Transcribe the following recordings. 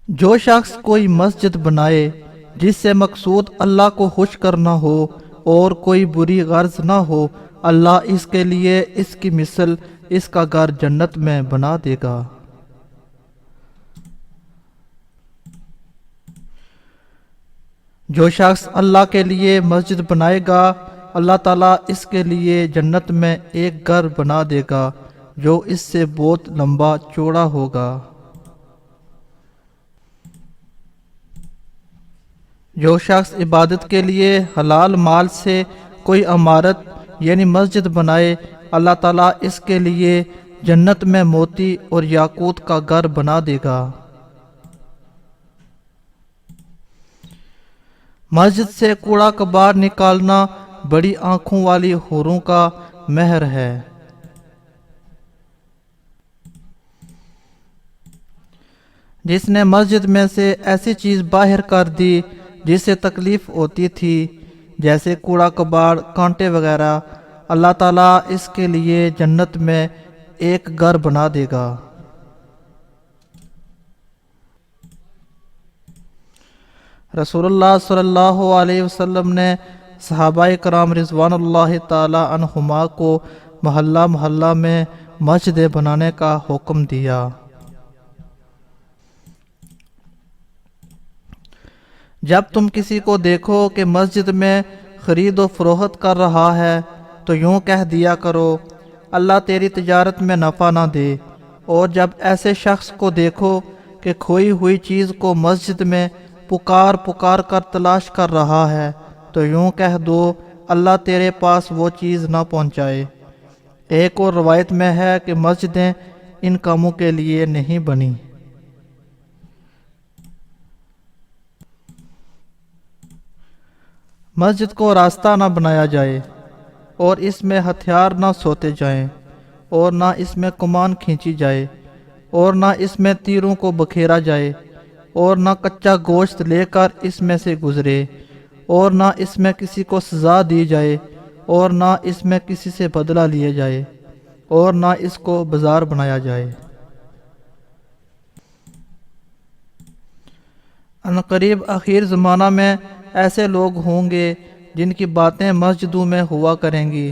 جو شخص کوئی مسجد بنائے جس سے مقصود اللہ کو خوش کرنا ہو اور کوئی بری غرض نہ ہو، اللہ اس کے لیے اس کی مثل اس کا گھر جنت میں بنا دے گا۔ جو شخص اللہ کے لیے مسجد بنائے گا، اللہ تعالیٰ اس کے لیے جنت میں ایک گھر بنا دے گا جو اس سے بہت لمبا چوڑا ہوگا۔ جو شخص عبادت کے لیے حلال مال سے کوئی عمارت یعنی مسجد بنائے، اللہ تعالیٰ اس کے لیے جنت میں موتی اور یاقوت کا گھر بنا دے گا۔ مسجد سے کوڑا کباڑ نکالنا بڑی آنکھوں والی حوروں کا مہر ہے۔ جس نے مسجد میں سے ایسی چیز باہر کر دی جس سے تکلیف ہوتی تھی، جیسے کوڑا کباڑ، کانٹے وغیرہ، اللہ تعالیٰ اس کے لیے جنت میں ایک گھر بنا دے گا۔ رسول اللہ صلی اللہ علیہ وسلم نے صحابہ کرام رضوان اللہ تعالی عنہما کو محلہ محلہ میں مسجدیں بنانے کا حکم دیا۔ جب تم کسی کو دیکھو کہ مسجد میں خرید و فروخت کر رہا ہے تو یوں کہہ دیا کرو، اللہ تیری تجارت میں نفع نہ دے، اور جب ایسے شخص کو دیکھو کہ کھوئی ہوئی چیز کو مسجد میں پکار پکار کر تلاش کر رہا ہے تو یوں کہہ دو، اللہ تیرے پاس وہ چیز نہ پہنچائے۔ ایک اور روایت میں ہے کہ مسجدیں ان کاموں کے لیے نہیں بنی۔ مسجد کو راستہ نہ بنایا جائے، اور اس میں ہتھیار نہ سوتے جائیں، اور نہ اس میں کمان کھینچی جائے، اور نہ اس میں تیروں کو بکھیرا جائے، اور نہ کچا گوشت لے کر اس میں سے گزرے، اور نہ اس میں کسی کو سزا دی جائے، اور نہ اس میں کسی سے بدلہ لیے جائے، اور نہ اس کو بازار بنایا جائے۔ عنقریب آخر زمانہ میں ایسے لوگ ہوں گے جن کی باتیں مسجدوں میں ہوا کریں گی،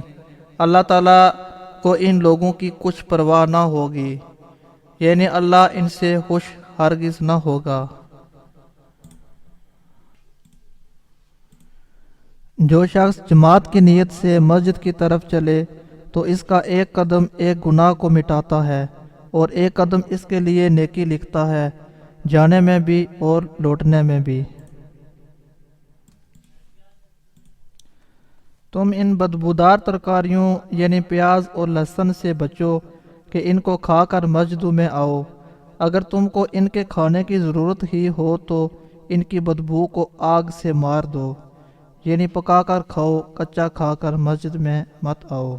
اللہ تعالیٰ کو ان لوگوں کی کچھ پرواہ نہ ہوگی، یعنی اللہ ان سے خوش ہرگز نہ ہوگا۔ جو شخص جماعت کی نیت سے مسجد کی طرف چلے تو اس کا ایک قدم ایک گناہ کو مٹاتا ہے، اور ایک قدم اس کے لیے نیکی لکھتا ہے، جانے میں بھی اور لوٹنے میں بھی۔ تم ان بدبودار ترکاریوں یعنی پیاز اور لہسن سے بچو کہ ان کو کھا کر مسجدوں میں آؤ۔ اگر تم کو ان کے کھانے کی ضرورت ہی ہو تو ان کی بدبو کو آگ سے مار دو، یعنی پکا کر کھاؤ، کچا کھا کر مسجد میں مت آؤ۔